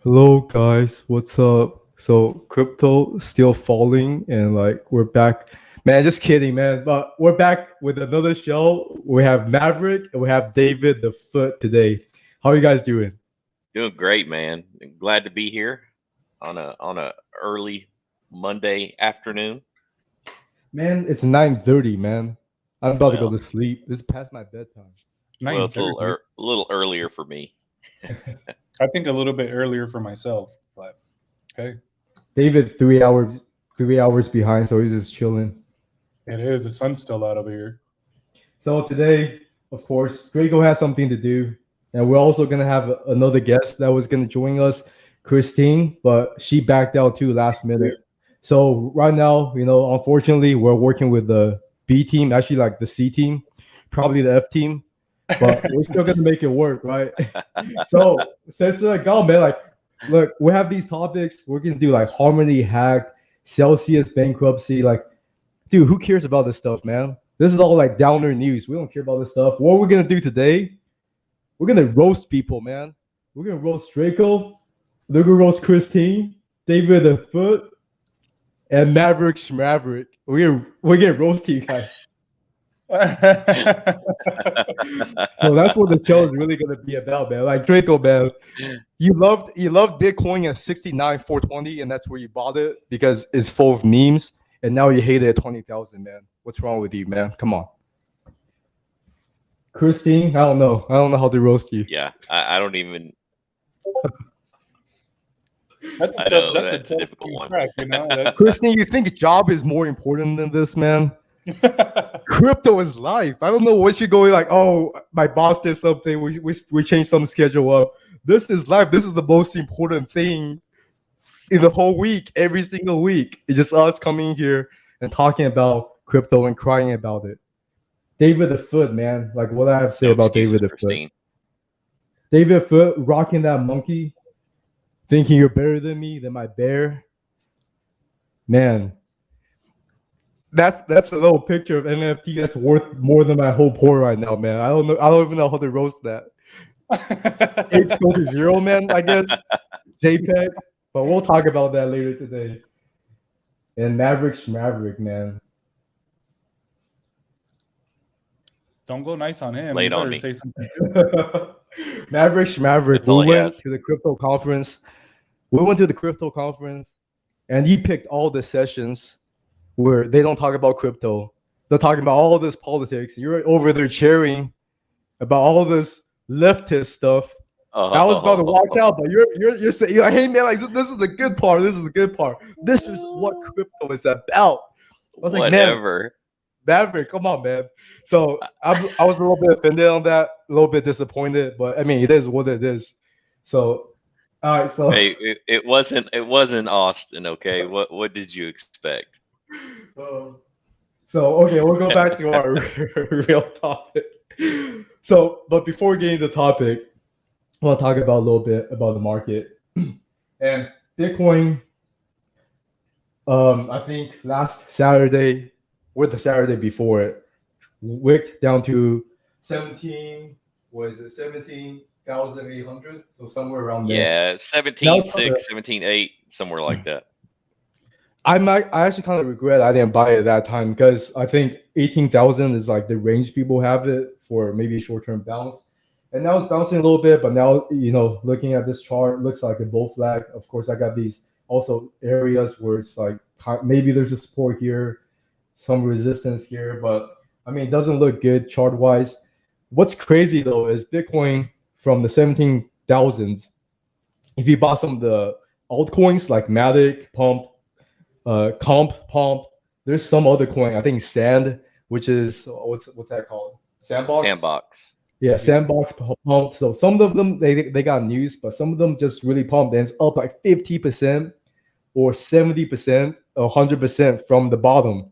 Hello guys, what's up? So crypto still falling and like we're back. Man, just kidding, man. But we're back with another show. We have Maverick and we have David the Foot today. How are you guys doing? Doing great, man. Glad to be here on a early Monday afternoon. Man, it's 9:30, man. I'm about to go Well, to sleep. This is past my bedtime. well, it's 9:30. a little earlier for me. I think a little bit earlier for myself, but hey, David 3 hours behind, so he's just chilling. it is. The sun's still out over here. So today, of course, Draco has something to do, and we're also gonna have another guest that was gonna join us, Christine, but she backed out too last minute. So right now, unfortunately, we're working with the B team, actually like the C team, probably the F team, but we're still gonna make it work, right? So since we're like, oh man, like, look, we have these topics. We're gonna do like Harmony hack, Celsius bankruptcy, like dude, who cares about this stuff, man? This is all like downer news. We don't care about this stuff. What we're gonna do today, we're gonna roast people, man. We're gonna roast Draco, we're gonna roast Christine, David the Foot, and Maverick Schmaverick. We're gonna roast you guys. So that's what the show is really gonna be about, man. Like Draco, man. You loved Bitcoin at 69,420, and that's where you bought it because it's full of memes. And now you hate it at 20,000, man. What's wrong with you, man? Come on. Christine, I don't know. I don't know how to roast you. Yeah, I don't even. that's I know, that's that's a difficult one. crack, That's, Christine, you think job is more important than this, man? Crypto is life. I don't know what you're going like, oh, my boss did something. We changed some schedule up. This is life. This is the most important thing in the whole week, every single week. It's just us coming here and talking about crypto and crying about it. David the Foot, man. Like what I have to say No about excuses, David the Foot. Christine. David Foot rocking that monkey, thinking you're better than me, than my bear. Man, that's a little picture of NFT that's worth more than my whole pour right now, man. I don't know. I don't even know how to roast that. It's go to zero, man. I guess JPEG, but we'll talk about that later today. And Maverick, man. Don't go nice on him. Lay it You on better me. say something. Maverick. That's all We he went has. to the crypto conference. We went to the crypto conference, and he picked all the sessions where they don't talk about crypto. They're talking about all this politics. You're over there cheering about all this leftist stuff. I was about to walk out, but you're saying, like, hey man, like this is the good part. This is the good part. This is what crypto is about. I was like, man, Whatever. Maverick, come on, man. So I was a little bit offended on that, a little bit disappointed, but I mean, it is what it is. So, all right, so Hey, it wasn't Austin. Okay, what did you expect? so okay, we'll go back to our real topic. So, but before we get into the topic, I want to talk about a little bit about the market and Bitcoin. I think last Saturday or the Saturday before it wicked down to 17,800, so somewhere around there. Yeah, Now 17.6, 17.8, somewhere like that. I actually kind of regret I didn't buy it at that time because I think 18,000 is like the range people have it for maybe a short-term bounce. And now it's bouncing a little bit, but now looking at this chart, looks like a bull flag. Of course, I got these also areas where it's like maybe there's a support here, some resistance here, but I mean it doesn't look good chart-wise. What's crazy though is Bitcoin from the 17,000s. If you bought some of the altcoins like Matic, Pump. There's some other coin. I think Sand, which is what's that called? Sandbox. Yeah, Sandbox Pump. So some of them they got news, but some of them just really pumped, and it's up like 50% or 70% or 100% from the bottom.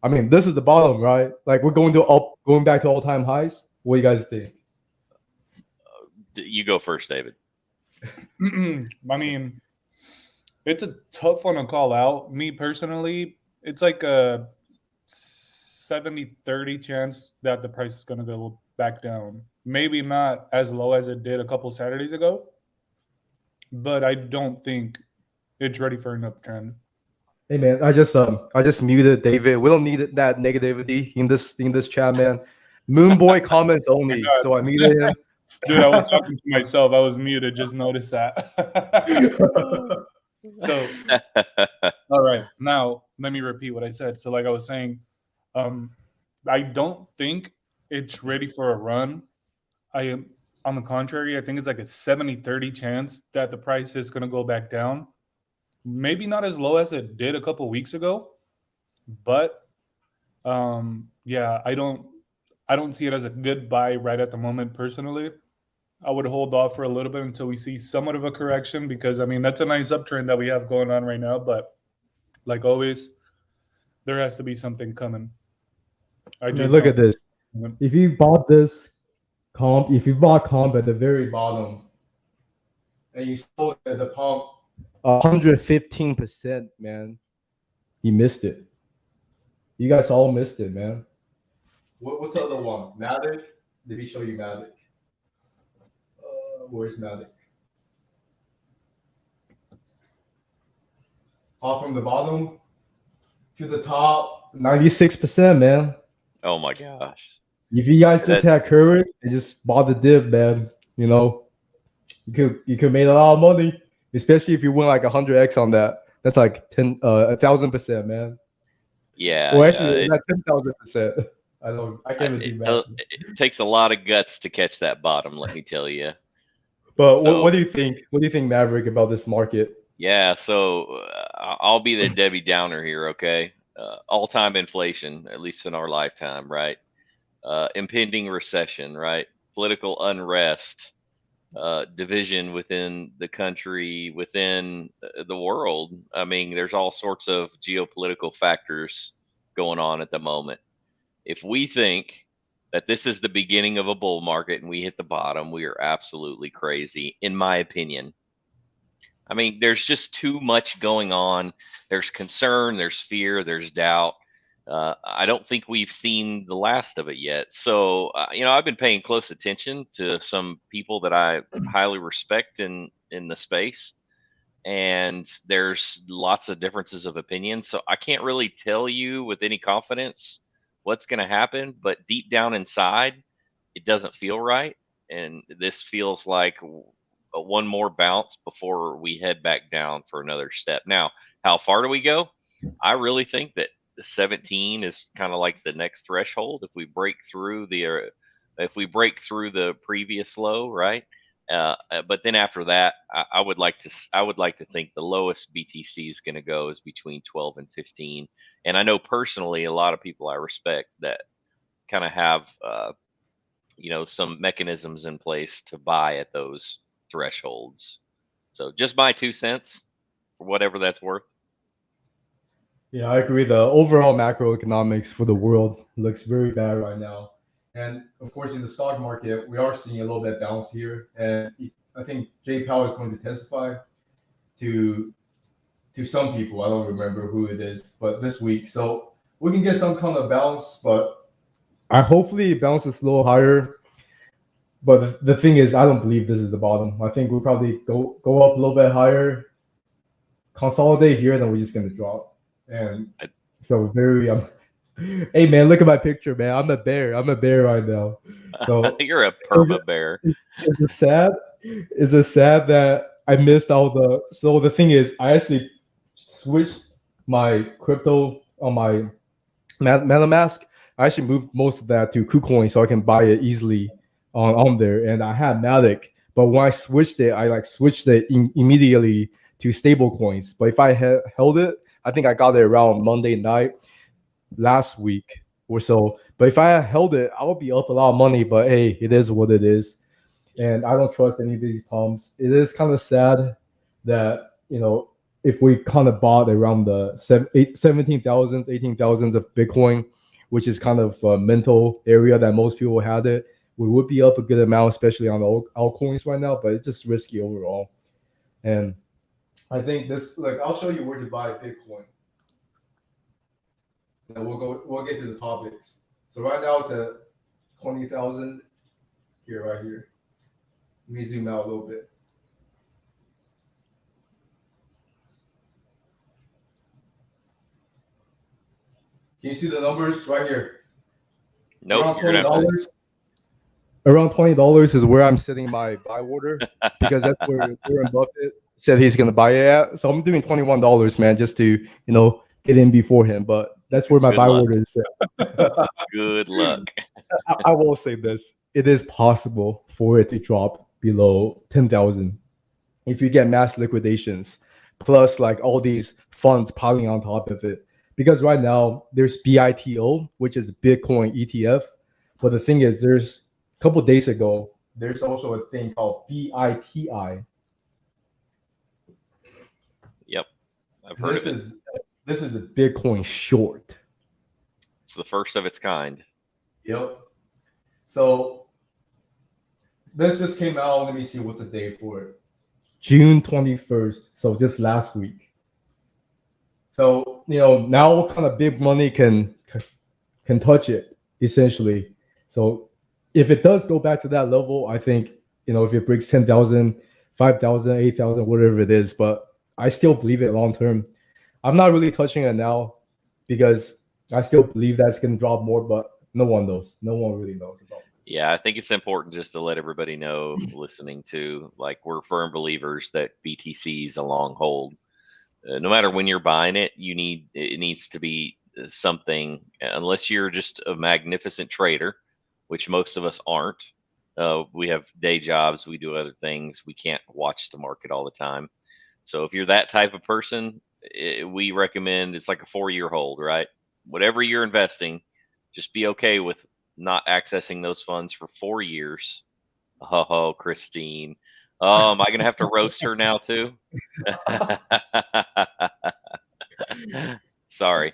I mean, this is the bottom, right? Like we're going back to all-time highs. What do you guys think? You go first, David. I mean, it's a tough one to call out. Me personally, it's like a 70-30 chance that the price is going to go back down. Maybe not as low as it did a couple Saturdays ago, but I don't think it's ready for an uptrend. Hey man, I just muted David. We don't need that negativity in this chat, man. Moon Boy comments only, so I muted him. Dude, I was talking to myself. I was muted. Just noticed that. So, all right. Now, let me repeat what I said. So, like I was saying, I don't think it's ready for a run. On the contrary, I think it's like a 70-30 chance that the price is going to go back down. Maybe not as low as it did a couple weeks ago, but yeah, I don't see it as a good buy right at the moment personally. I would hold off for a little bit until we see somewhat of a correction because I mean that's a nice uptrend that we have going on right now, but like always, there has to be something coming. I Man, just look don't. at this. If you bought comp at the very bottom, and you sold at the pump 115%, man, you missed it. You guys all missed it, man. What's the other one? Mavic? Did we show you Mavic? Where's Mavic? Off from the bottom to the top, 96%, man. Oh my gosh. If you guys just had courage and just bought the dip, man, you know, you could make a lot of money, especially if you win like 100x on that. That's like 1,000%, man. Yeah. Well, actually, like 10,000%. I can't even do math. It takes a lot of guts to catch that bottom, let me tell you. But what do you think? What do you think, Maverick, about this market? Yeah, so I'll be the Debbie Downer here, okay? All-time inflation, at least in our lifetime, right? Impending recession, right? Political unrest, division within the country, within the world. I mean, there's all sorts of geopolitical factors going on at the moment. If we think that this is the beginning of a bull market and we hit the bottom, we are absolutely crazy, in my opinion. I mean, there's just too much going on. There's concern, there's fear, there's doubt. I don't think we've seen the last of it yet. So, I've been paying close attention to some people that I highly respect in the space, and there's lots of differences of opinion. So I can't really tell you with any confidence what's going to happen, but deep down inside, it doesn't feel right, and this feels like one more bounce before we head back down for another step. Now, how far do we go? I really think that the 17 is kind of like the next threshold. If we break through the previous low, right? But then after that, I would like to think the lowest BTC is going to go is between 12 and 15. And I know personally a lot of people I respect that kind of have some mechanisms in place to buy at those thresholds. So just my 2 cents for whatever that's worth. Yeah, I agree. The overall macroeconomics for the world looks very bad right now. And of course, in the stock market, we are seeing a little bit bounce here. And I think Jay Powell is going to testify to some people. I don't remember who it is, but this week. So we can get some kind of bounce, but hopefully it bounces a little higher. But the thing is, I don't believe this is the bottom. I think we'll probably go up a little bit higher, consolidate here, then we're just going to drop. And so very hey man, look at my picture, man. I'm a bear right now. So you're a perma bear. Is it sad that I missed all so the thing is I actually switched my crypto on my MetaMask. I actually moved most of that to KuCoin so I can buy it easily on there. And I had Matic, but when I switched it, I switched it immediately to stable coins. But if I had held it, I think I got it around Monday night last week or so. But if I had held it, I would be up a lot of money. But hey, it is what it is. And I don't trust any of these pumps. It is kind of sad that, if we kind of bought around the 17,000s, 18,000s of Bitcoin, which is kind of a mental area that most people had it, we would be up a good amount, especially on the altcoins right now. But it's just risky overall. And I think I'll show you where to buy Bitcoin. And we'll get to the topics. So right now it's at 20,000 here, right here. Let me zoom out a little bit. Can you see the numbers right here? Nope. Around You're gonna have to. $20. Around $20 is where I'm setting my buy order because that's where Warren Buffett said he's gonna buy it at. So I'm doing $21, man, just to get in before him. But that's where my Good buy luck. order is set. Good luck. I will say this: it is possible for it to drop below 10,000 if you get mass liquidations, plus like all these funds piling on top of it. Because right now there's BITO, which is Bitcoin ETF, but the thing is, there's a couple days ago there's also a thing called BITI. Yep, I've heard of it. This is a Bitcoin short. It's the first of its kind. Yep. So this just came out. Let me see what's the date for it. June 21st. So just last week. So now what kind of big money can touch it essentially. So if it does go back to that level, I think if it breaks 10,000, 5,000, 8,000, whatever it is, but I still believe it long term. I'm not really touching it now because I still believe that's going to drop more, but no one knows. No one really knows about this. Yeah, I think it's important just to let everybody know listening to, like, we're firm believers that BTC is a long hold. No matter when you're buying it, it needs to be something, unless you're just a magnificent trader, which most of us aren't. We have day jobs, we do other things, we can't watch the market all the time. So if you're that type of person, we recommend it's like a 4-year hold, right? Whatever you're investing, just be okay with not accessing those funds for 4 years. Oh, Christine. Oh, am I going to have to roast her now too? Sorry.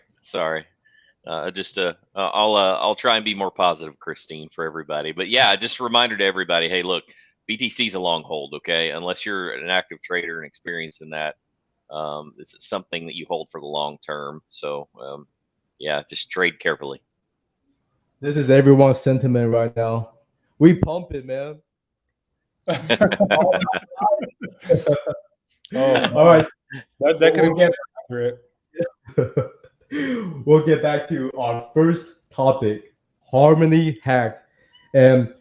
I'll try and be more positive, Christine, for everybody. But yeah, just a reminder to everybody, hey, look, BTC is a long hold, okay? Unless you're an active trader and experienced in that, this is something that you hold for the long term. So yeah, just trade carefully. This is everyone's sentiment right now. We pump it, man. All right. That can get accurate. We'll get back to our first topic, Harmony hack. And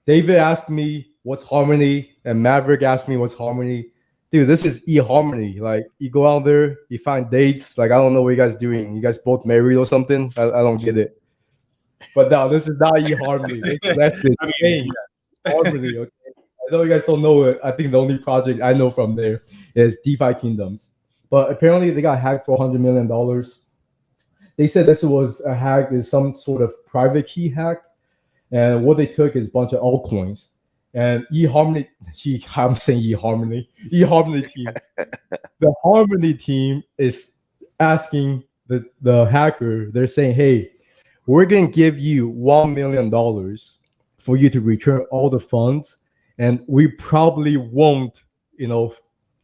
David asked me what's Harmony, and Maverick asked me what's Harmony. Dude, this is eHarmony. Like, you go out there, you find dates. Like, I don't know what you guys doing. You guys both married or something? I don't get it. But no, this is not eHarmony. That's the game. Harmony, okay? I know you guys don't know it. I think the only project I know from there is DeFi Kingdoms. But apparently they got hacked for $100 million. They said this was a hack, is some sort of private key hack. And what they took is a bunch of altcoins. And eHarmony, I'm saying eHarmony team. The Harmony team is asking the hacker, they're saying, hey, we're going to give you $1 million for you to return all the funds. And we probably won't,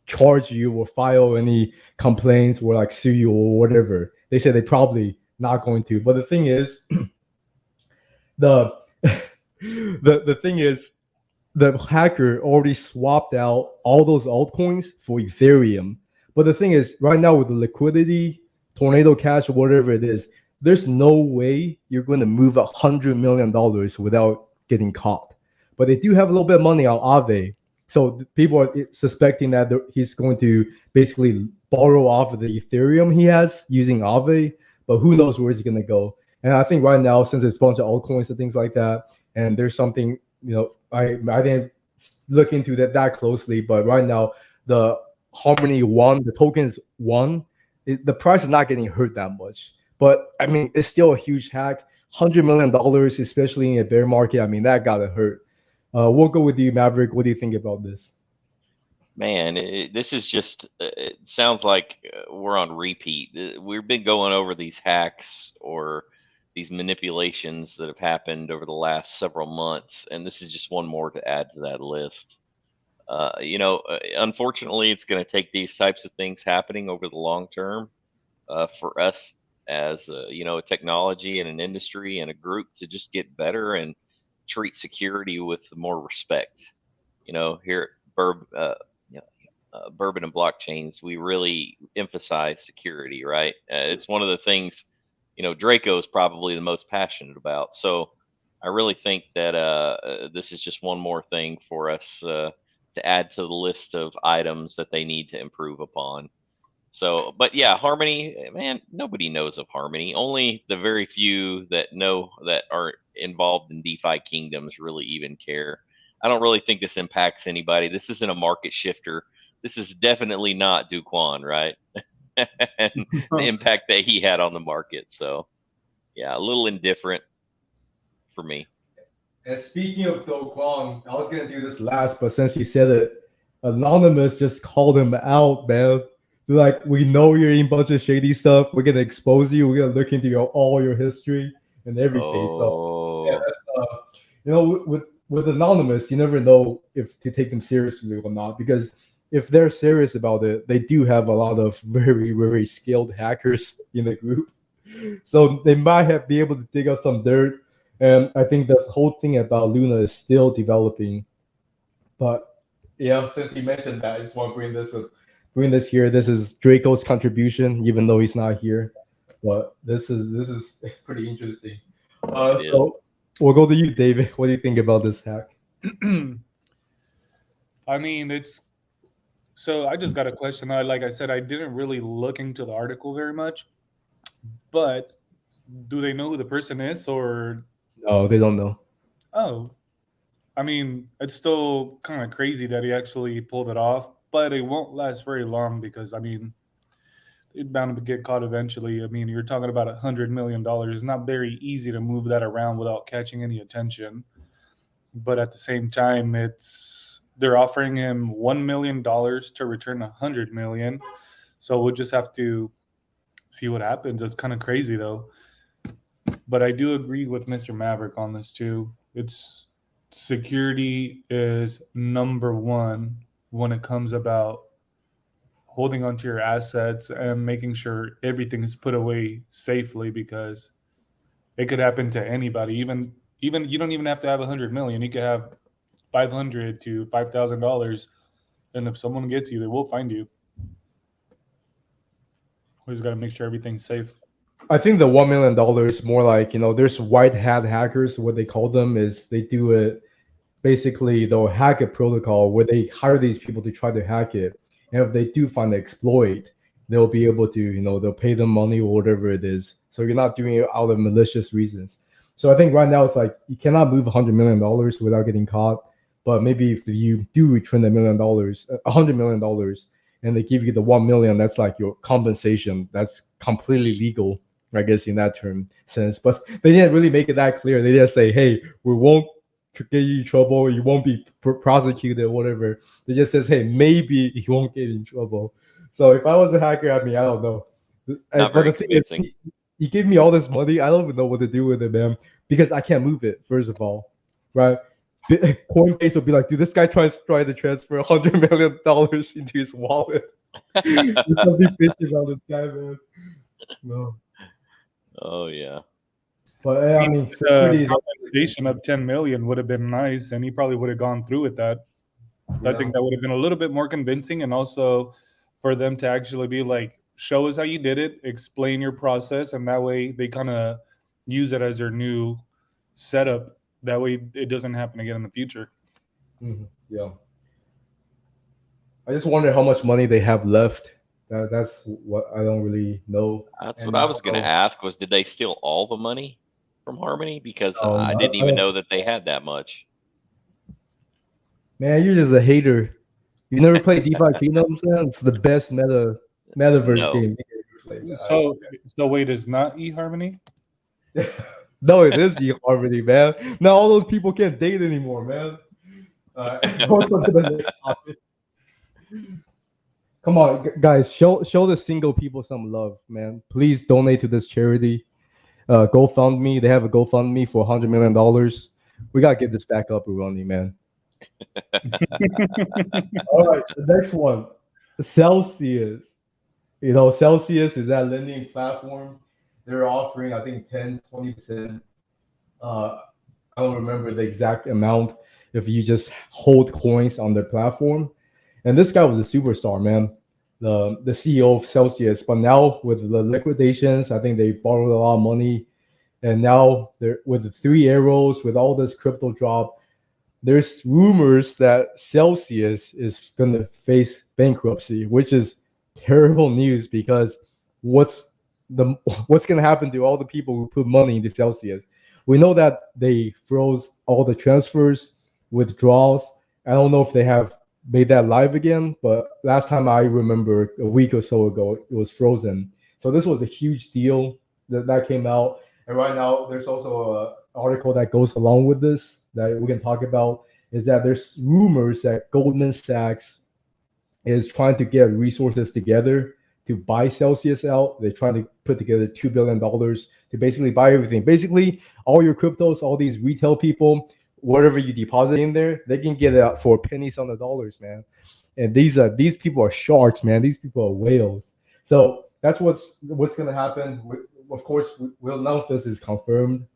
charge you or file any complaints or like sue you or whatever. They said they probably not going to. But the thing is, the thing is, the hacker already swapped out all those altcoins for Ethereum. But the thing is, right now with the liquidity, Tornado Cash, or whatever it is, there's no way you're going to move $100 million without getting caught. But they do have a little bit of money on Aave. So people are suspecting that he's going to basically borrow off of the Ethereum he has using Aave. But who knows where he's going to go. And I think right now, since it's a bunch of altcoins and things like that, and there's something, I didn't look into that closely. But right now, the Harmony one, the tokens one, the price is not getting hurt that much. But I mean, it's still a huge hack. $100 million, especially in a bear market. I mean, that gotta hurt. We'll go with you, Maverick. What do you think about this? Man, this is just, it sounds like we're on repeat. We've been going over these hacks or these manipulations that have happened over the last several months, and this is just one more to add to that list. Unfortunately, it's going to take these types of things happening over the long term for us as a technology and an industry and a group to just get better and treat security with more respect. Here at Bourbon-n-Blockchains, we really emphasize security, right? It's one of the things Draco is probably the most passionate about. So I really think that this is just one more thing for us to add to the list of items that they need to improve upon. So, but yeah, Harmony, man, nobody knows of Harmony. Only the very few that know that are involved in DeFi kingdoms really even care. I don't really think this impacts anybody. This isn't a market shifter. This is definitely not Duquan, right? And the impact that he had on the market. So, yeah, a little indifferent for me. And speaking of Do Kwon, I was gonna do this last, but since you said it, Anonymous just called him out, man. They're like, we know you're in a bunch of shady stuff. We're gonna expose you. We're gonna look into all your history and everything. So, yeah, that's, with Anonymous, you never know if to take them seriously or not, because if they're serious about it, they do have a lot of very, very skilled hackers in the group. So they might be able to dig up some dirt. And I think this whole thing about Luna is still developing. But yeah, since you mentioned that, I just want to bring this here. This is Draco's contribution, even though he's not here. But this is pretty interesting. So we'll go to you, David. What do you think about this hack? I mean, so I just got a question. Like I said, I didn't really look into the article very much, but do they know who the person is, or? No, they don't know. Oh, I mean, it's still kind of crazy that he actually pulled it off, but it won't last very long because, I mean, it's bound to get caught eventually. I mean, you're talking about $100 million. It's not very easy to move that around without catching any attention. But at the same time, they're offering him $1 million to return $100 million. So we'll just have to see what happens. It's kind of crazy, though. But I do agree with Mr. Maverick on this, too. Security is number one when it comes about holding onto your assets and making sure everything is put away safely, because it could happen to anybody. Even you don't even have to have $100 million. You could have $500 to $5,000, and if someone gets you, they will find you. We just got to make sure everything's safe. I think the $1 million is more like, there's white hat hackers. What they call them is they do it. Basically, they'll hack a protocol where they hire these people to try to hack it. And if they do find the exploit, they'll be able to, they'll pay them money or whatever it is. So you're not doing it out of malicious reasons. So I think right now it's like you cannot move $100 million without getting caught. But maybe if you do return $1 million, and they give you the 1 million, that's like your compensation. That's completely legal, I guess, in that sense. But they didn't really make it that clear. They just say, hey, we won't get you in trouble. You won't be prosecuted or whatever. They just says, hey, maybe you won't get in trouble. So if I was a hacker, I don't know. Not very convincing. He gave me all this money. I don't even know what to do with it, man, because I can't move it, first of all, right? Coinbase will be like, dude, this guy tries to transfer $100 million into his wallet. There's something fishy about this guy, man. No. Oh yeah. But I mean, compensation of 10 million would have been nice, and he probably would have gone through with that. Yeah. I think that would have been a little bit more convincing, and also for them to actually be like, show us how you did it, explain your process, and that way they kind of use it as their new setup. That way it doesn't happen again in the future. Mm-hmm. Yeah. I just wonder how much money they have left. That's what I don't really know. That's what I was going to ask was, did they steal all the money from Harmony? Because I didn't even know that they had that much. Man, you're just a hater. You never played DeFi Kingdoms, man? It's the best metaverse game. So wait, is not eHarmony? No, it is eHarmony, man. Now all those people can't date anymore, man. Go to the next topic. Come on, guys, show the single people some love, man. Please donate to this charity. GoFundMe, they have a GoFundMe for $100 million. We gotta get this back up and running, man. All right, the next one, Celsius. Celsius is that lending platform. They're offering, I think, 10-20%. I don't remember the exact amount if you just hold coins on their platform. And this guy was a superstar, man. the CEO of Celsius. But now with the liquidations, I think they borrowed a lot of money, and now they're with the 3 arrows, with all this crypto drop. There's rumors that Celsius is going to face bankruptcy, which is terrible news because what's what's going to happen to all the people who put money into Celsius? We know that they froze all the transfers, withdrawals. I don't know if they have made that live again, but last time I remember a week or so ago, it was frozen. So this was a huge deal that came out. And right now, there's also an article that goes along with this that we can talk about, is that there's rumors that Goldman Sachs is trying to get resources together to buy Celsius out. They're trying to put together $2 billion to basically buy everything. Basically, all your cryptos, all these retail people, whatever you deposit in there, they can get it out for pennies on the dollars, man. And these people are sharks, man. These people are whales. So that's what's going to happen. Of course, none of this is confirmed,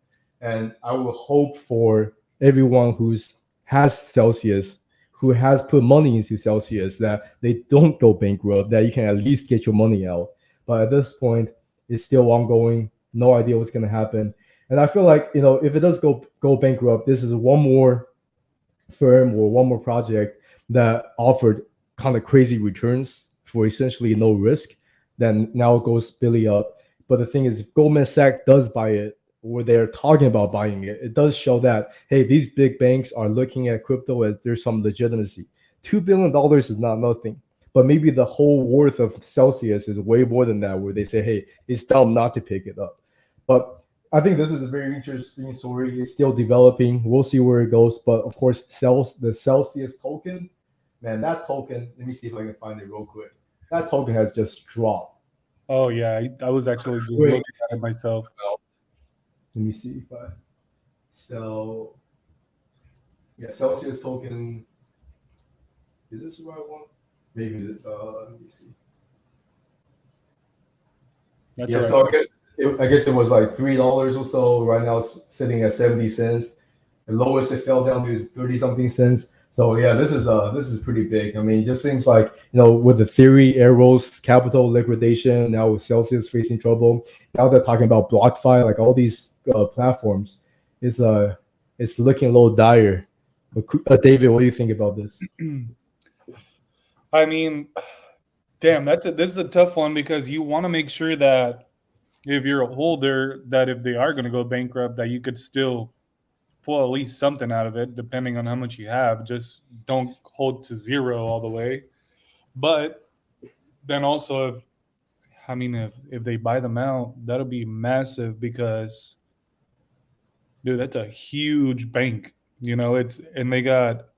and I will hope for everyone has Celsius, who has put money into Celsius, that they don't go bankrupt, that you can at least get your money out. But at this point, it's still ongoing. No idea what's going to happen. And I feel like, if it does go bankrupt, this is one more firm or one more project that offered kind of crazy returns for essentially no risk, then now it goes belly up. But the thing is, if Goldman Sachs does buy it, or they're talking about buying it, it does show that, hey, these big banks are looking at crypto as there's some legitimacy. $2 billion is not nothing, but maybe the whole worth of Celsius is way more than that, where they say, hey, it's dumb not to pick it up. But I think this is a very interesting story. It's still developing. We'll see where it goes. But of course, the Celsius token, man, that token, let me see if I can find it real quick. That token has just dropped. Oh, yeah. I was actually just looking at it myself. Let me see if I sell. Yeah, Celsius token. Is this the right one? Maybe. Let me see. That's yeah, right. so I guess it was like $3 or so. Right now it's sitting at 70 cents. The lowest it fell down to is 30 something cents. So yeah, this is pretty big. I mean, it just seems like, with the 3 arrows capital liquidation, now with Celsius facing trouble, now they're talking about BlockFi, like all these platforms. It's looking a little dire. David, what do you think about this? I mean, damn, this is a tough one, because you want to make sure that if you're a holder, that if they are going to go bankrupt, that you could still pull at least something out of it, depending on how much you have. Just don't hold to zero all the way. But then also, if they buy them out, that'll be massive, because, dude, that's a huge bank. And they got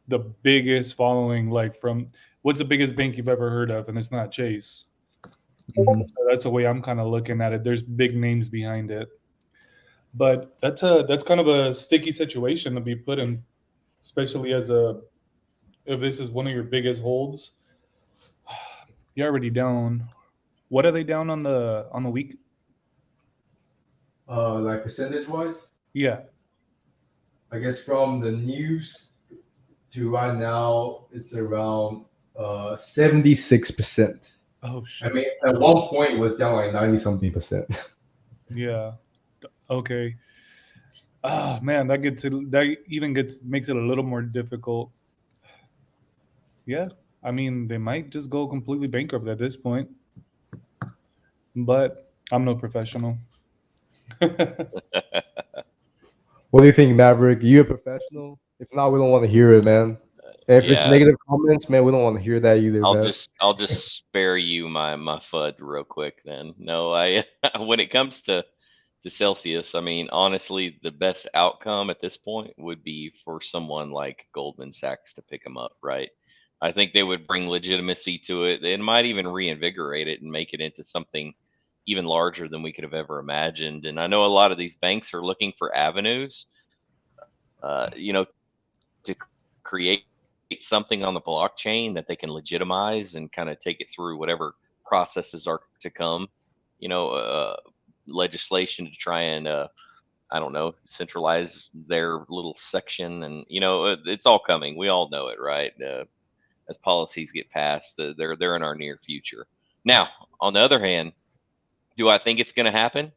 the biggest following, like, from what's the biggest bank you've ever heard of, and it's not Chase. So that's the way I'm kind of looking at it. There's big names behind it, but that's kind of a sticky situation to be put in, especially if this is one of your biggest holds. You're already down. What are they down on the week? Like percentage wise? Yeah. I guess from the news to right now, it's around 76%. Oh shit. I mean, at one point it was down like 90 something percent. Yeah. Okay. Oh man, makes it a little more difficult. Yeah. I mean, they might just go completely bankrupt at this point. But I'm no professional. What do you think, Maverick? You a professional? If not, we don't want to hear it, man. And if it's negative comments, man, we don't want to hear that either. I'll just spare you my FUD real quick then. No, I when it comes to Celsius, I mean, honestly, the best outcome at this point would be for someone like Goldman Sachs to pick them up, right? I think they would bring legitimacy to it. It might even reinvigorate it and make it into something even larger than we could have ever imagined. And I know a lot of these banks are looking for avenues, to create something on the blockchain that they can legitimize and kind of take it through whatever processes are to come, legislation to try and, I don't know, centralize their little section. And, it's all coming. We all know it, right? as policies get passed. They're in our near future. Now, on the other hand, do I think it's going to happen?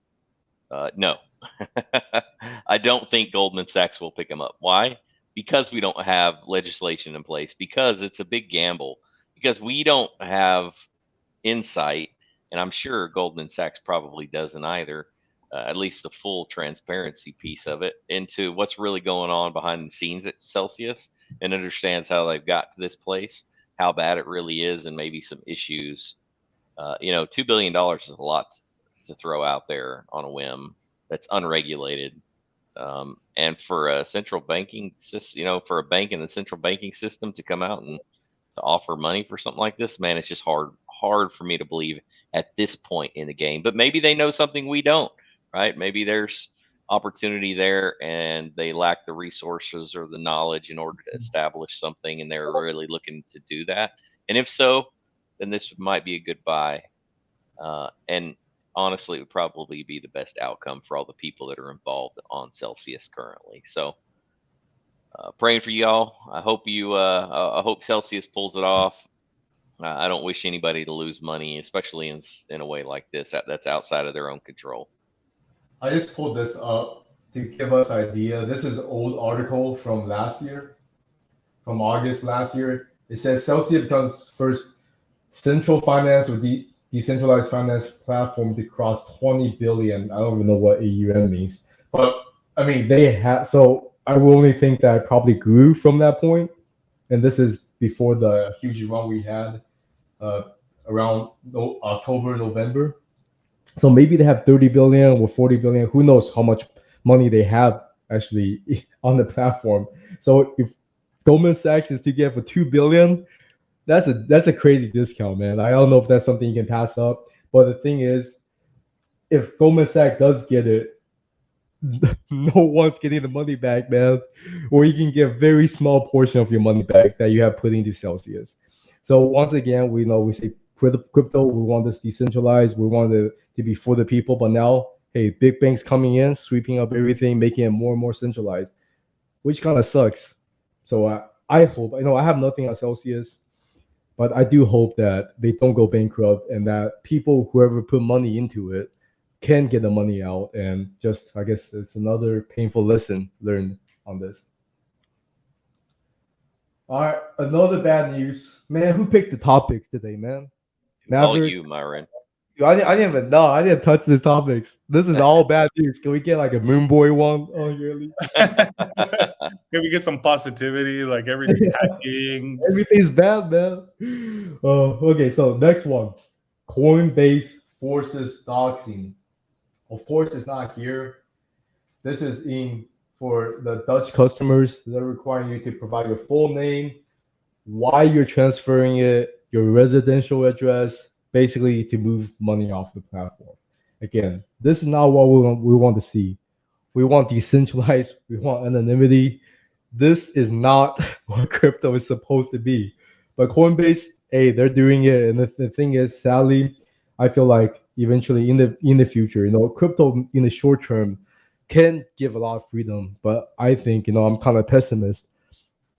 No. I don't think Goldman Sachs will pick them up. Why? Because we don't have legislation in place, because it's a big gamble, because we don't have insight, and I'm sure Goldman Sachs probably doesn't either, at least the full transparency piece of it, into what's really going on behind the scenes at Celsius, and understands how they've got to this place, how bad it really is, and maybe some issues. $2 billion is a lot to throw out there on a whim that's unregulated. And for a central banking system, for a bank in the central banking system to come out and to offer money for something like this, man, it's just hard for me to believe at this point in the game. But maybe they know something we don't, right? Maybe there's opportunity there and they lack the resources or the knowledge in order to establish something, and they're really looking to do that. And if so, then this might be a good buy. And honestly, it would probably be the best outcome for all the people that are involved on Celsius currently. So praying for y'all. I hope Celsius pulls it off. I don't wish anybody to lose money, especially in a way like this that's outside of their own control. I just pulled this up to give us an idea. This is an old article from last year, from August last year. It says Celsius becomes first central finance or decentralized finance platform to cross 20 billion. I don't even know what AUM means, but I mean they have. So I will only think that it probably grew from that point, and this is before the huge run we had around October, November. So maybe they have 30 billion or 40 billion. Who knows how much money they have actually on the platform. So if Goldman Sachs is to get for 2 billion, that's a crazy discount, man. I don't know if that's something you can pass up. But the thing is, if Goldman Sachs does get it, no one's getting the money back, man. Or you can get a very small portion of your money back that you have put into Celsius. So once again, we say crypto, we want this decentralized, we want it to be for the people. But now, hey, big banks coming in, sweeping up everything, making it more and more centralized, which kind of sucks. So I hope, I have nothing on Celsius, but I do hope that they don't go bankrupt and that people, whoever put money into it, can get the money out. And just, I guess it's another painful lesson learned on this. All right, another bad news. Man, who picked the topics today, man? It's all you, Myron. I didn't even know. I didn't touch these topics. This is all bad news. Can we get like a Moon Boy one on here? Can we get some positivity, like everything's hacking? Everything's bad, man. Okay, so next one. Coinbase forces doxxing. Of course, it's not here. This is for the Dutch customers. They're requiring you to provide your full name, why you're transferring it, your residential address, basically to move money off the platform. Again, this is not what we want to see. We want decentralized. We want anonymity. This is not what crypto is supposed to be. But Coinbase, hey, they're doing it. And the thing is, sadly, I feel like eventually in the future, crypto in the short term can give a lot of freedom. But I think, I'm kind of pessimist.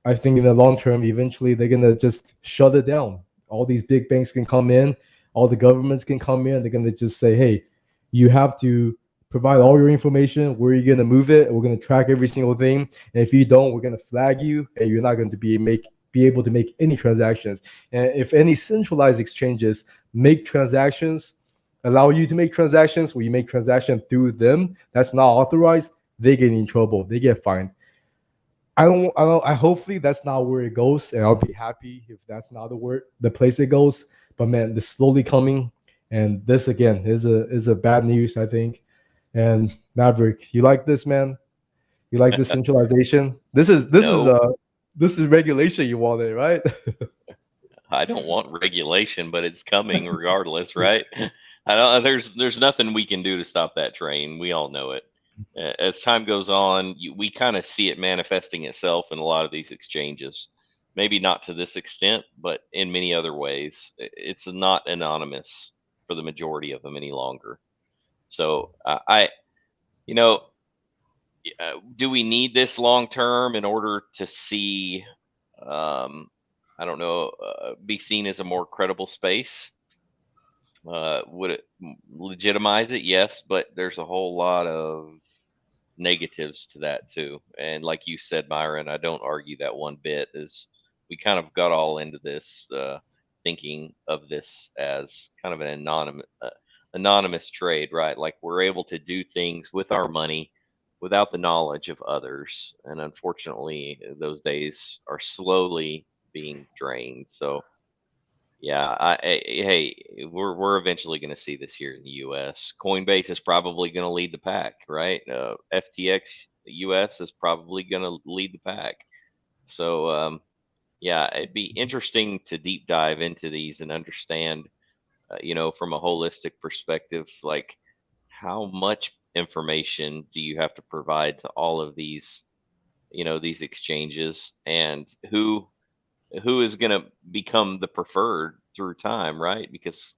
I think in the long term, eventually they're gonna just shut it down. All these big banks can come in, all the governments can come in. They're gonna just say, hey, you have to provide all your information, where you're gonna move it. We're gonna track every single thing. And if you don't, we're gonna flag you, and you're not going to be able to make any transactions. And if any centralized exchanges make transactions, allow you to make transactions, where you make transactions through them, that's not authorized, they get in trouble. They get fined. I hopefully that's not where it goes, and I'll be happy if that's not the place it goes. But man, this slowly coming, and this again is a bad news, I think. And Maverick, you like this, man? You like this centralization? This is regulation you wanted, right? I don't want regulation, but it's coming regardless, right? There's nothing we can do to stop that train. We all know it. As time goes on, we kind of see it manifesting itself in a lot of these exchanges. Maybe not to this extent, but in many other ways. It's not anonymous for the majority of them any longer. So do we need this long term in order to see I don't know, be seen as a more credible space? Would it legitimize it? Yes, but there's a whole lot of negatives to that too. And like you said, Myron, I don't argue that one bit. Is we kind of got all into this thinking of this as kind of an anonymous trade, right? Like we're able to do things with our money without the knowledge of others, and unfortunately, those days are slowly being drained. So yeah, hey, we're eventually going to see this here in the U.S. Coinbase is probably going to lead the pack, right? FTX US is probably going to lead the pack. So yeah, it'd be interesting to deep dive into these and understand, from a holistic perspective, like how much information do you have to provide to all of these, these exchanges, and who is going to become the preferred through time, right? Because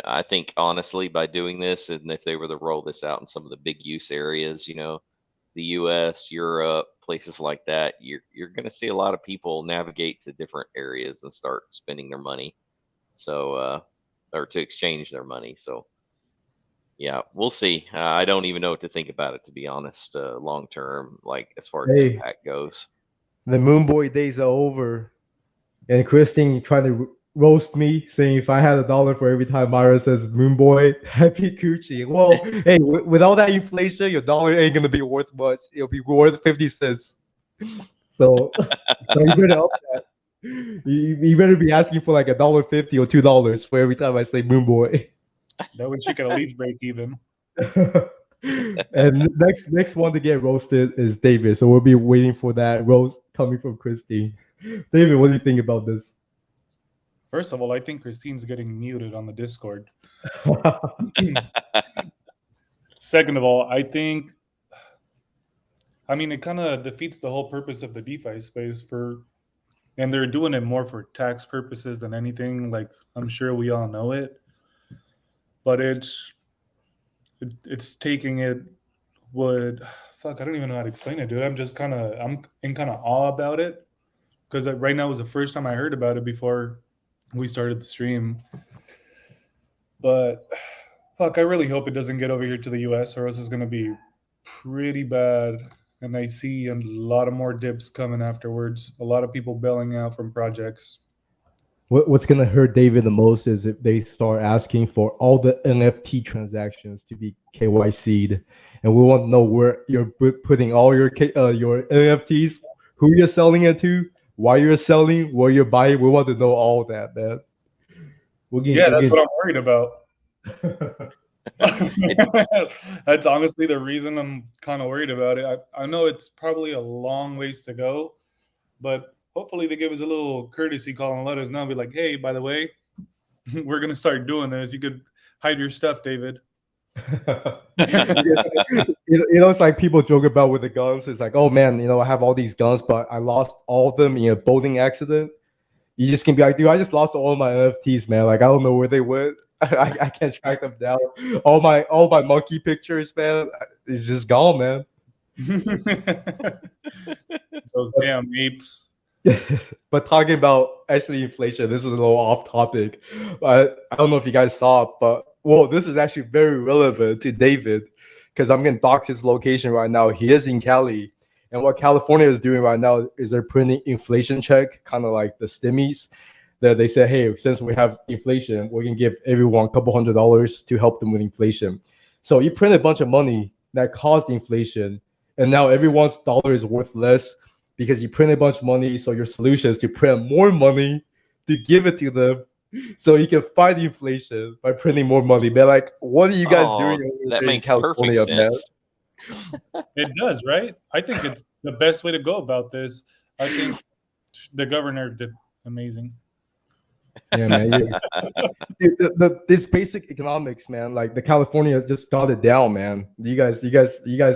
I think honestly, by doing this, and if they were to roll this out in some of the big use areas, the U.S., Europe, places like that, you're going to see a lot of people navigate to different areas and start spending their money, so or to exchange their money. So yeah, we'll see. I don't even know what to think about it, to be honest. Long term, like as far as Hey, impact goes. the Moon Boy days are over. And Christine trying to roast me, saying if I had $1 for every time Myra says Moon Boy, happy coochie. Well, hey, with all that inflation, your dollar ain't gonna be worth much. It'll be worth 50 cents. So, so you better up that. You better be asking for like $1.50 or $2 for every time I say Moon Boy. That way she could at least break even. And next one to get roasted is David. So we'll be waiting for that roast coming from Christine. David, what do you think about this? First of all, I think Christine's getting muted on the Discord. Second of all, I mean, it kind of defeats the whole purpose of the DeFi space and they're doing it more for tax purposes than anything. Like, I'm sure we all know it, but it's taking it. Fuck, I don't even know how to explain it, dude. I'm in kind of awe about it because right now was the first time I heard about it before we started the stream. But fuck, I really hope it doesn't get over here to the US, or else it's gonna be pretty bad. And I see a lot of more dips coming afterwards. A lot of people bailing out from projects. What's gonna hurt David the most is if they start asking for all the NFT transactions to be KYC'd, and we want to know where you're putting all your NFTs, who you're selling it to, why you're selling, where you're buying. We want to know all that, man. That's what I'm worried about. That's honestly the reason I'm kind of worried about it. I know it's probably a long ways to go, but hopefully they give us a little courtesy call and let us know. Be like, hey, by the way, we're gonna start doing this. You could hide your stuff, David. It's like people joke about with the guns. It's like, oh man, I have all these guns, but I lost all of them in a boating accident. You just can be like, dude, I just lost all my NFTs, man. Like, I don't know where they went. I can't track them down. All my monkey pictures, man, it's just gone, man. Those damn apes. But talking about actually inflation, this is a little off topic. But I don't know if you guys saw it, but this is actually very relevant to David because I'm going to dox his location right now. He is in Cali. And what California is doing right now is they're printing inflation check, kind of like the stimmies. That they said, hey, since we have inflation, we're going to give everyone a couple $100s to help them with inflation. So you print a bunch of money that caused inflation, and now everyone's dollar is worth less because you print a bunch of money. So your solution is to print more money to give it to them so you can fight inflation by printing more money. Man, like, what are you guys doing that in makes California, perfect man? sense. It does, right? I think it's the best way to go about this. I think the governor did amazing. Yeah, man. This basic economics, man. Like the California just got it down, man. You guys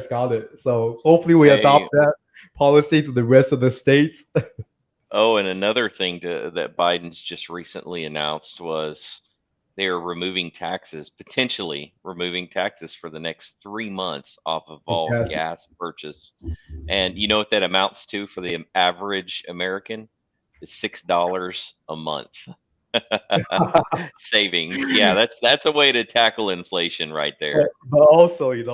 got it. So hopefully we adopt that policy to the rest of the states. Oh, and another thing that Biden's just recently announced was they are potentially removing taxes for the next 3 months off of all gas purchase. And you know what that amounts to for the average American? is $6 a month. Savings. Yeah, that's a way to tackle inflation right there. But also, you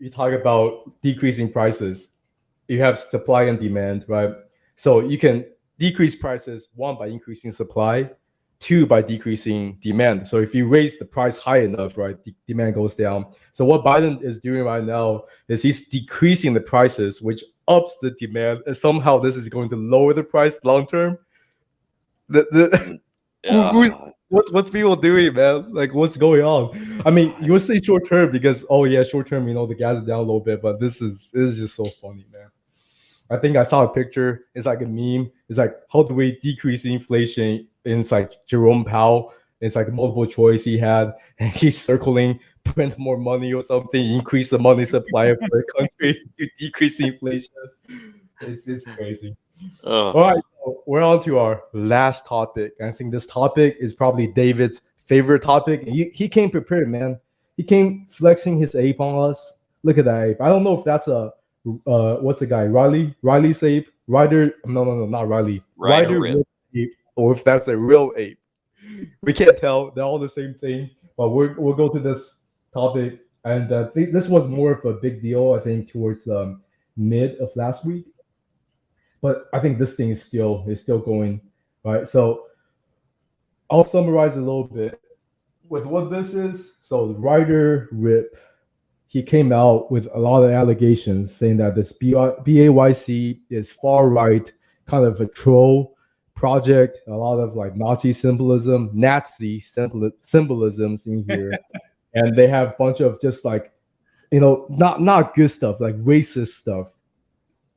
talk about decreasing prices. You have supply and demand, right? So you can decrease prices, one, by increasing supply, two, by decreasing demand. So if you raise the price high enough, right, demand goes down. So what Biden is doing right now is he's decreasing the prices, which ups the demand, and somehow this is going to lower the price long term. What's people doing, man? Like, what's going on? I mean, you would say short term because, oh yeah, short term, the gas is down a little bit, but this is just so funny, man. I think I saw a picture. It's like a meme. It's like, how do we decrease inflation? And it's like Jerome Powell. It's like a multiple choice he had, and he's circling, print more money or something, increase the money supply for the country to decrease inflation. It's crazy. All right, so we're on to our last topic. I think this topic is probably David's favorite topic. He came prepared, man. He came flexing his ape on us. Look at that ape. I don't know if that's a what's the guy? Riley's ape. Ryder. No, not Riley. Ryder ape, or if that's a real ape. We can't tell. They're all the same thing. But we'll go to this topic, and I think this was more of a big deal. I think towards mid of last week. But I think this thing is still going, right? So I'll summarize a little bit with what this is. So Ryder Rip, he came out with a lot of allegations saying that this BAYC is far right, kind of a troll project, a lot of like Nazi symbolisms in here, and they have a bunch of just like, not good stuff, like racist stuff.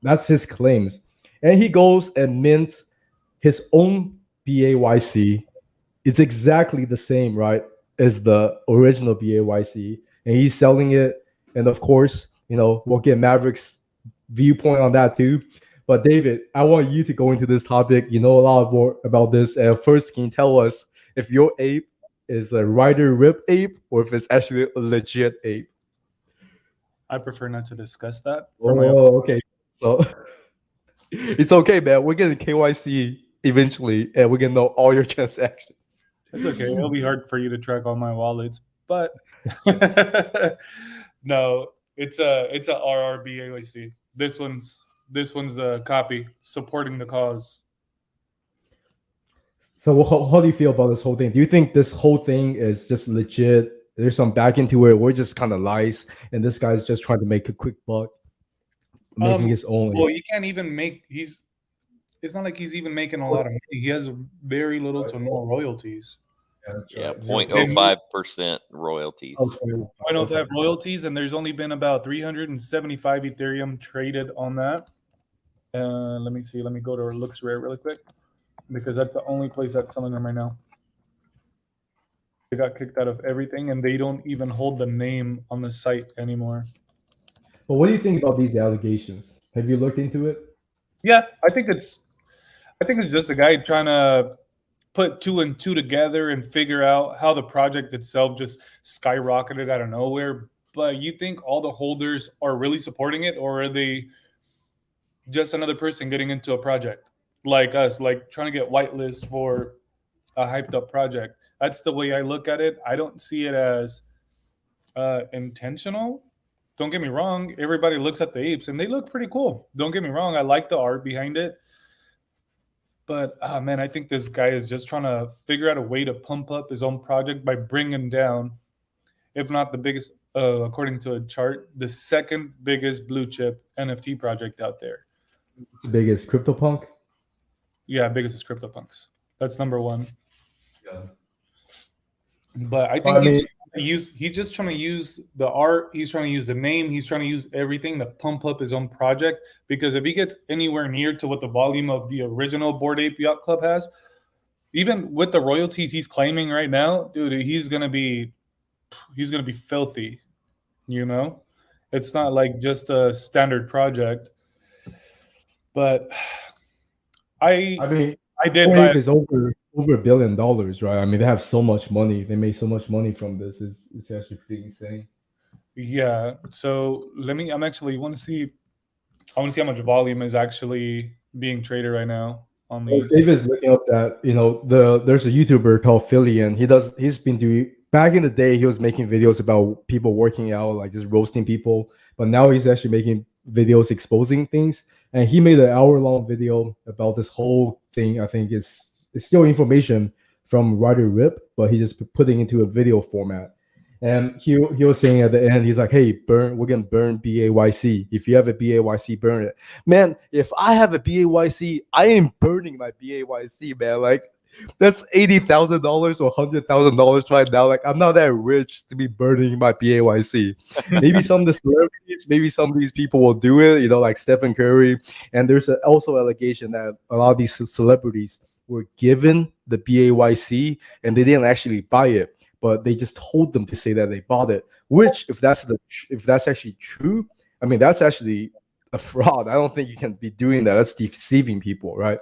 That's his claims. And he goes and mints his own BAYC. It's exactly the same, right, as the original BAYC. And he's selling it. And of course, we'll get Maverick's viewpoint on that too. But David, I want you to go into this topic. You know a lot more about this. And first, can you tell us if your ape is a Ryder Rip ape or if it's actually a legit ape? I prefer not to discuss that. Okay. So it's okay, man. We're getting KYC eventually, and we're gonna know all your transactions. It's okay. It'll be hard for you to track all my wallets, but no, it's a RRBAYC. This one's the copy supporting the cause. So how do you feel about this whole thing? Do you think this whole thing is just legit? There's some back into it. We're just kind of lies, and this guy's just trying to make a quick buck, making his own. Well, you can't even make. It's not like he's even making a lot of money. He has very little to no royalties. Yeah, 0.05% royalties. 0.05 royalties, and there's only been about 375 Ethereum traded on that. Let me see. Let me go to Looks Rare really quick, because that's the only place that's selling them right now. They got kicked out of everything, and they don't even hold the name on the site anymore. But what do you think about these allegations? Have you looked into it? Yeah, I think it's just a guy trying to put two and two together and figure out how the project itself just skyrocketed out of nowhere. But you think all the holders are really supporting it, or are they just another person getting into a project like us, like trying to get whitelist for a hyped up project? That's the way I look at it. I don't see it as intentional. Don't get me wrong. Everybody looks at the apes and they look pretty cool. Don't get me wrong. I like the art behind it. But, man, I think this guy is just trying to figure out a way to pump up his own project by bringing down, if not the biggest, according to a chart, the second biggest blue chip NFT project out there. It's the biggest CryptoPunk? Yeah, biggest is CryptoPunks. That's number one. Yeah. But I think he's just trying to use the art. He's trying to use the name. He's trying to use everything to pump up his own project. Because if he gets anywhere near to what the volume of the original Bored Ape Yacht Club has, even with the royalties he's claiming right now, dude, he's gonna be filthy. It's not like just a standard project. But I did buy it. Is over $1 billion, right? I mean, they have so much money. They made so much money from this. It's actually pretty insane. Yeah. So I want to see how much volume is actually being traded right now. on Well, these. David's looking up that there's a YouTuber called Phillian. He's been doing back in the day. He was making videos about people working out, like just roasting people. But now he's actually making videos exposing things. And he made an hour-long video about this whole thing. I think it's still information from Ryder Rip, but he just putting into a video format. And he was saying at the end, he's like, "Hey, we're gonna burn BAYC. If you have a BAYC, burn it." Man, if I have a BAYC, I ain't burning my BAYC, man. Like, that's $80,000 or $100,000 right now. Like, I'm not that rich to be burning my BAYC. Maybe some of the celebrities, maybe some of these people will do it, like Stephen Curry. And there's also allegation that a lot of these celebrities were given the BAYC and they didn't actually buy it, but they just told them to say that they bought it. Which, if that's actually true, I mean, that's actually a fraud. I don't think you can be doing that. That's deceiving people, right?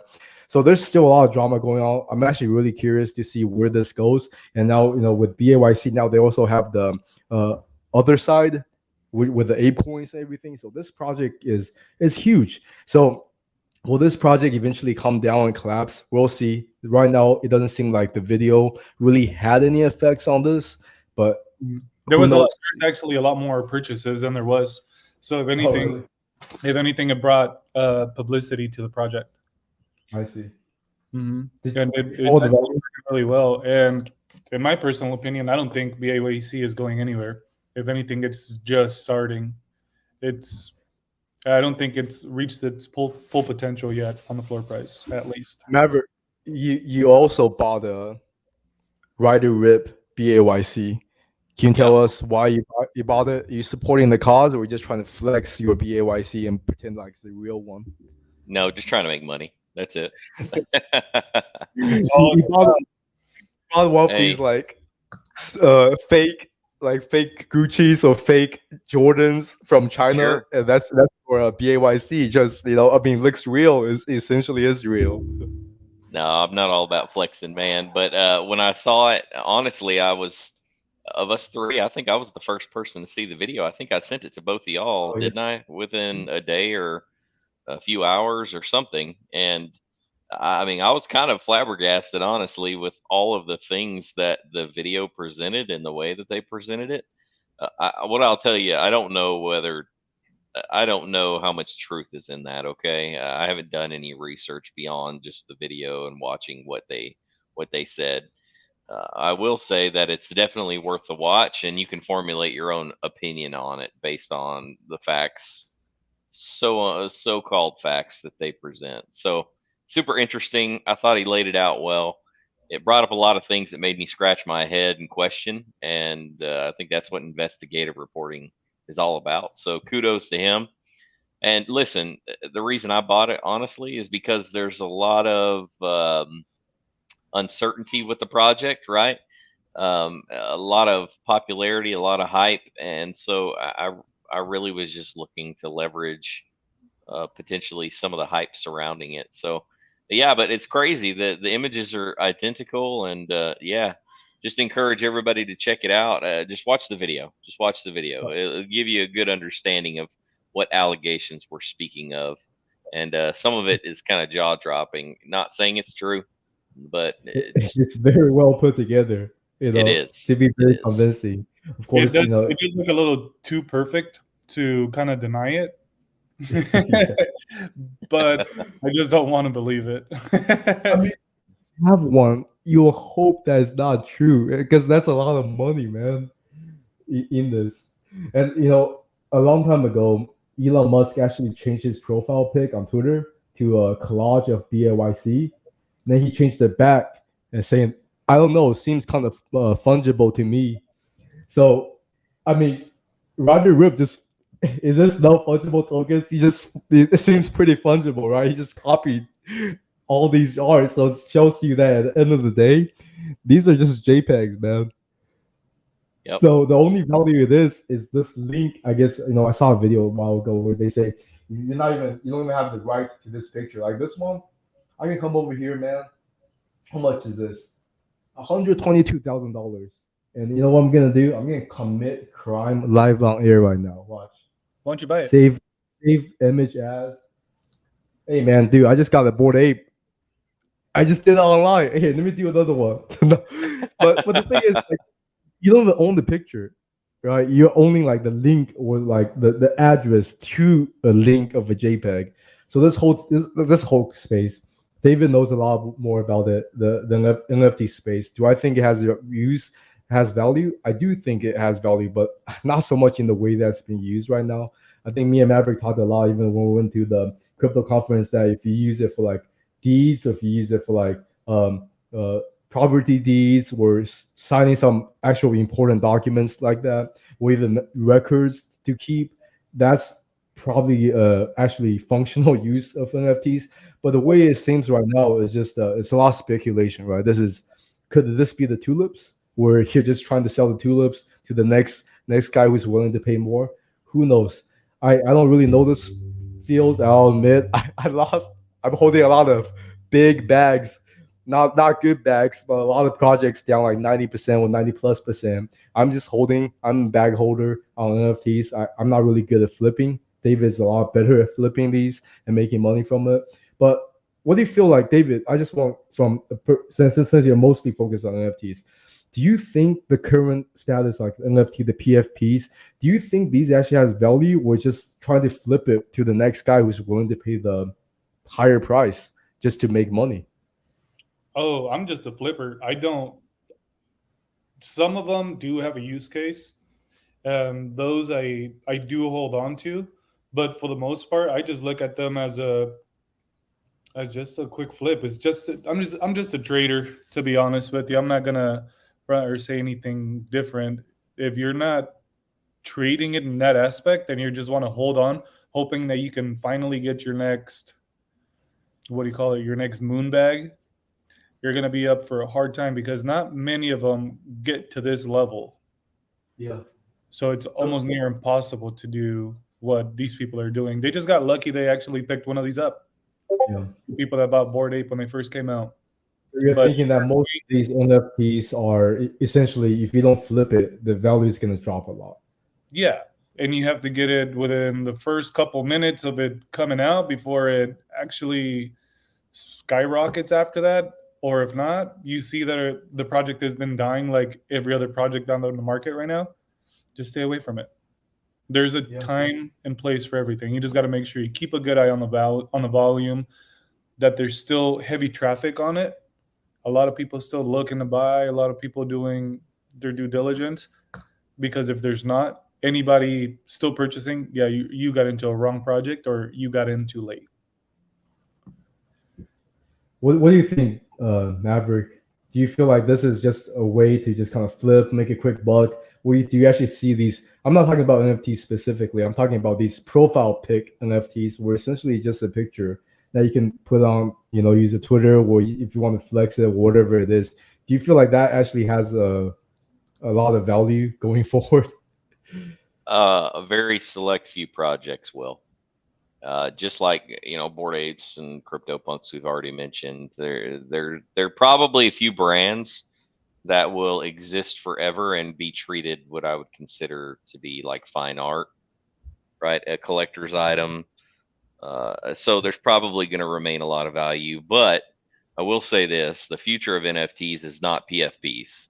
So there's still a lot of drama going on. I'm actually really curious to see where this goes. And now, with BAYC, now they also have the other side with the ape coins and everything. So this project is huge. So will this project eventually come down and collapse? We'll see. Right now, it doesn't seem like the video really had any effects on this, but there was actually a lot more purchases than there was. So if anything, it brought publicity to the project. I see. Mm-hmm. And it's working really well. And in my personal opinion, I don't think BAYC is going anywhere. If anything, it's just starting. I don't think it's reached its full potential yet on the floor price, at least. Maverick, you also bought a Ryder Rip BAYC. Can you tell us why you bought it? Are you supporting the cause, or are you just trying to flex your BAYC and pretend like it's the real one? No, just trying to make money. That's it. You bought one of these fake Gucci's or fake Jordans from China, sure. And that's for a BAYC. Just looks real. Essentially is real. No, I'm not all about flexing, man. But when I saw it, honestly, of us three, I think I was the first person to see the video. I think I sent it to both of y'all, didn't I? Within a day or a few hours or something. And I mean, I was kind of flabbergasted, honestly, with all of the things that the video presented and the way that they presented it. What I'll tell you, I don't know how much truth is in that. Okay, I haven't done any research beyond just the video and watching what they said. I will say that it's definitely worth the watch, and you can formulate your own opinion on it based on the facts, so-called facts that they present. So super interesting. I thought he laid it out well. It brought up a lot of things that made me scratch my head and question, and I think that's what investigative reporting is all about. So kudos to him. And listen, the reason I bought it, honestly, is because there's a lot of uncertainty with the project, right? A lot of popularity, a lot of hype, and so I really was just looking to leverage potentially some of the hype surrounding it. So yeah, but it's crazy. The images are identical, and just encourage everybody to check it out. Just watch the video. It'll give you a good understanding of what allegations we're speaking of, and some of it is kind of jaw dropping. Not saying it's true, but it's very well put together. It is to be very convincing. Of course, it does look a little too perfect to kind of deny it. But I just don't want to believe it. I mean, have one, you'll hope that it's not true, because that's a lot of money, man, in this. And a long time ago, Elon Musk actually changed his profile pic on Twitter to a collage of BAYC. Then he changed it back and saying, I don't know, seems kind of fungible to me. So, I mean, Ryder Rip just, is this no fungible tokens? It seems pretty fungible, right? He just copied all these arts. So it shows you that at the end of the day, these are just JPEGs, man. Yep. So the only value of this is this link. I guess, I saw a video a while ago where they say, you don't even have the right to this picture. Like this one, I can come over here, man. How much is this? $122,000. And you know what I'm gonna do? I'm gonna commit crime live on air right now. Watch. Why don't you buy it? Save image as. Hey man, dude, I just got a Bored Ape. I just did it online. Hey, let me do another one. but the thing is, like, you don't even own the picture, right? You're owning like the link or like the address to a link of a JPEG. So this whole space, David knows a lot more about it, the NFT space. Do I think it has use, has value? I do think it has value, but not so much in the way that's being used right now. I think me and Maverick talked a lot, even when we went to the crypto conference, that if you use it for like deeds, or if you use it for like property deeds, or signing some actual important documents like that, or even records to keep, that's probably actually functional use of NFTs. But the way it seems right now is just it's a lot of speculation, right? Could this be the tulips, where you're just trying to sell the tulips to the next guy who's willing to pay more? Who knows? I don't really know this field. I'll admit I'm holding a lot of big bags, not good bags, but a lot of projects down like 90% or 90+%. I'm a bag holder on NFTs. I'm not really good at flipping. David's a lot better at flipping these and making money from it. But what do you feel like, David? I just want since you're mostly focused on NFTs, do you think the current status, like NFT, the PFPs, do you think these actually has value, or just trying to flip it to the next guy who's willing to pay the higher price just to make money? Oh, I'm just a flipper. I don't. Some of them do have a use case. Those I do hold on to, but for the most part, I just look at them as just a quick flip. It's just I'm just a trader, to be honest with you. I'm not gonna front or say anything different. If you're not trading it in that aspect, and you just want to hold on, hoping that you can finally get your next, what do you call it, your next moon bag, you're going to be up for a hard time, because not many of them get to this level. Yeah. So it's almost near impossible to do what these people are doing. They just got lucky they actually picked one of these up. Yeah. People that bought Bored Ape when they first came out. So you're thinking that most of these NFTs are essentially, if you don't flip it, the value is going to drop a lot. Yeah. And you have to get it within the first couple minutes of it coming out before it actually skyrockets after that. Or if not, you see that the project has been dying like every other project on the market right now. Just stay away from it. There's a time and place for everything. You just got to make sure you keep a good eye on the volume, that there's still heavy traffic on it. A lot of people still looking to buy, a lot of people doing their due diligence, because if there's not anybody still purchasing, yeah, you got into a wrong project, or you got in too late. What do you think, Maverick? Do you feel like this is just a way to just kind of flip, make a quick buck? Or do you actually see these? I'm not talking about NFTs specifically. I'm talking about these profile pic NFTs, where essentially just a picture that you can put on, use a Twitter, or if you want to flex it, or whatever it is. Do you feel like that actually has a lot of value going forward? A very select few projects will. Just like Bored Apes and CryptoPunks we've already mentioned, there are probably a few brands that will exist forever and be treated what I would consider to be like fine art, right? A collector's item. So there's probably going to remain a lot of value, but I will say this: the future of NFTs is not PFPs.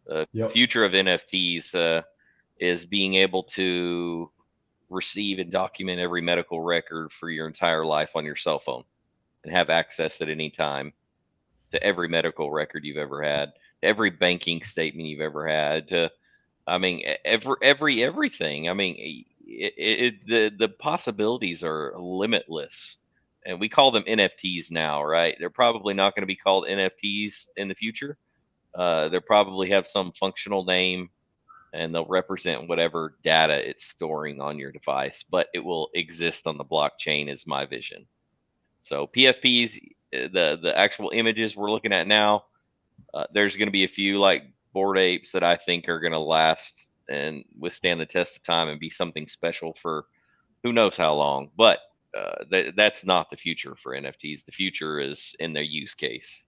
The future of NFTs is being able to receive and document every medical record for your entire life on your cell phone, and have access at any time to every medical record you've ever had, to every banking statement you've ever had, to, I mean, everything. I mean, the possibilities are limitless, and we call them NFTs now, right? They're probably not going to be called NFTs in the future. They'll probably have some functional name, and they'll represent whatever data it's storing on your device, but it will exist on the blockchain, is my vision. So PFPs, the actual images we're looking at now, there's going to be a few like Bored Apes that I think are going to last and withstand the test of time and be something special for who knows how long. But that's not the future for NFTs. The future is in their use case.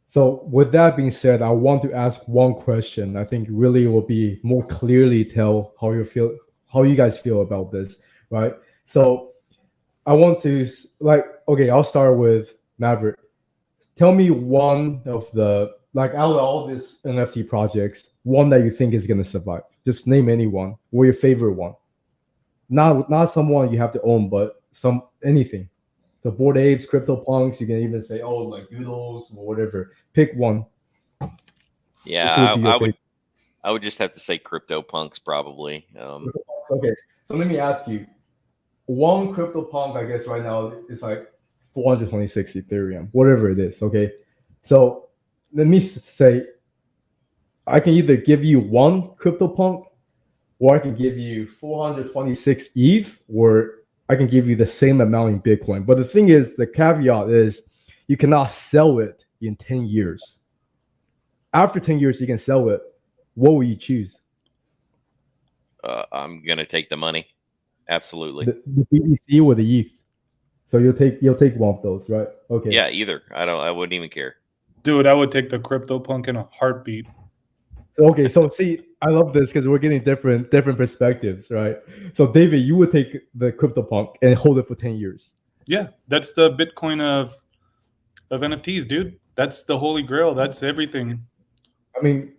So with that being said, I want to ask one question. I think really will be more clearly tell how you guys feel about this, right? So I want to, okay, I'll start with Maverick. tell me one of the, like, out of all these NFT projects, one that you think is gonna survive. Just name any one or your favorite one. Not someone you have to own, but anything. So Bored Apes, CryptoPunks, you can even say, oh, like Doodles or whatever. Pick one. Yeah, I would just have to say CryptoPunks probably. Okay, so let me ask you, one CryptoPunk, I guess right now is like 426 Ethereum, whatever it is. Okay, so let me say, I can either give you one CryptoPunk, or I can give you 426 ETH, or I can give you the same amount in Bitcoin. But the thing is, the caveat is, you cannot sell it in 10 years. After 10 years, you can sell it. What will you choose? I'm gonna take the money. Absolutely. The BTC or the ETH? So you'll take one of those, right? Okay. Yeah, either. I wouldn't even care. Dude, I would take the CryptoPunk in a heartbeat. Okay, so see, I love this because we're getting different perspectives, right? So David, you would take the CryptoPunk and hold it for 10 years. Yeah, that's the Bitcoin of NFTs, dude. That's the holy grail. That's everything. I mean,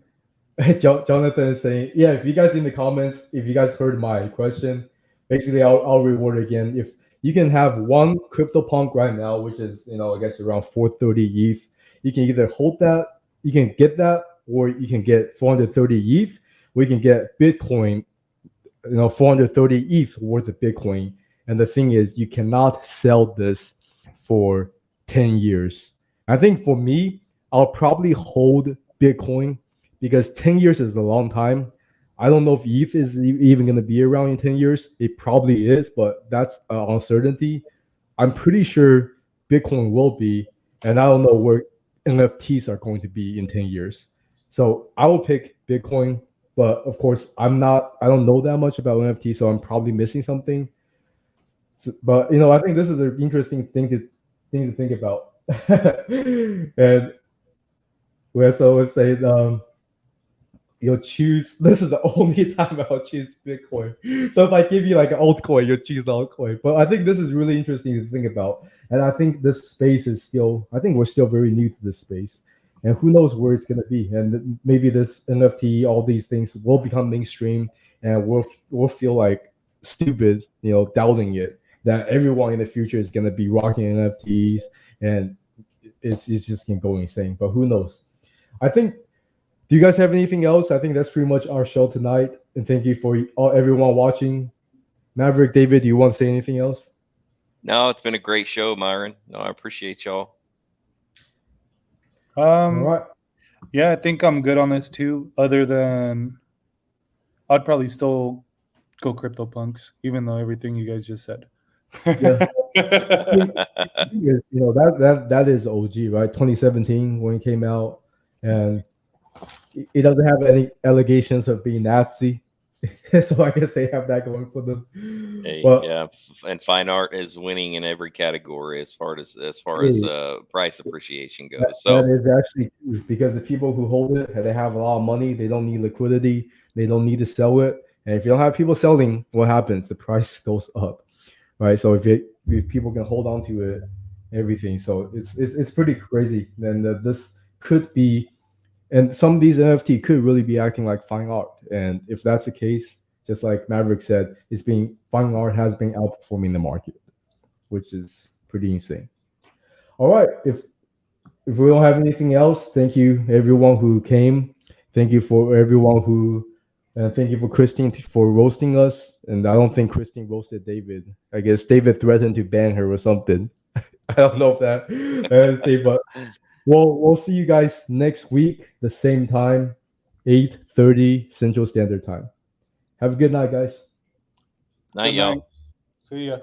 Jonathan is saying, yeah, if you guys in the comments, if you guys heard my question, basically I'll reward again. If you can have one CryptoPunk right now, which is, I guess around 430 ETH, you can either hold that, you can get that, or you can get 430 ETH, or you can get Bitcoin, 430 ETH worth of Bitcoin. And the thing is, you cannot sell this for 10 years. I think for me, I'll probably hold Bitcoin because 10 years is a long time. I don't know if ETH is even going to be around in 10 years. It probably is, but that's uncertainty. I'm pretty sure Bitcoin will be, and I don't know where NFTs are going to be in 10 years. So I will pick Bitcoin, but of course I don't know that much about NFT, so I'm probably missing something. But I think this is an interesting thing to think about. And we also would say you'll choose. This is the only time I'll choose Bitcoin. So if I give you like an altcoin, you'll choose the altcoin. But I think this is really interesting to think about, and I think this space is still. I think we're still very new to this space, and who knows where it's going to be. And maybe this NFT, all these things will become mainstream, and we'll feel like stupid, doubting it. That everyone in the future is going to be rocking NFTs, and it's just going to go insane. But who knows? I think. Do you guys have anything else? I think that's pretty much our show tonight. And thank you for everyone watching. Maverick, David, do you want to say anything else? No, it's been a great show, Myron. No, I appreciate y'all. All right. Yeah, I think I'm good on this too. Other than I'd probably still go CryptoPunks, even though everything you guys just said. Yeah. That is OG, right? 2017 when it came out, and it doesn't have any allegations of being Nazi. So I guess they have that going for them. Hey, but, yeah, and fine art is winning in every category as far as price appreciation goes. That is actually true, because the people who hold it, they have a lot of money. They don't need liquidity. They don't need to sell it. And if you don't have people selling, what happens? The price goes up, right? So if people can hold on to it, everything. So it's pretty crazy. And this could be. And some of these NFT could really be acting like fine art. And if that's the case, just like Maverick said, fine art has been outperforming the market, which is pretty insane. All right. If we don't have anything else, thank you everyone who came. Thank you for everyone thank you for Christine for roasting us. And I don't think Christine roasted David. I guess David threatened to ban her or something. I don't know if that, but we'll see you guys next week, the same time, 8:30 Central Standard Time. Have a good night, guys. Night, y'all. See ya.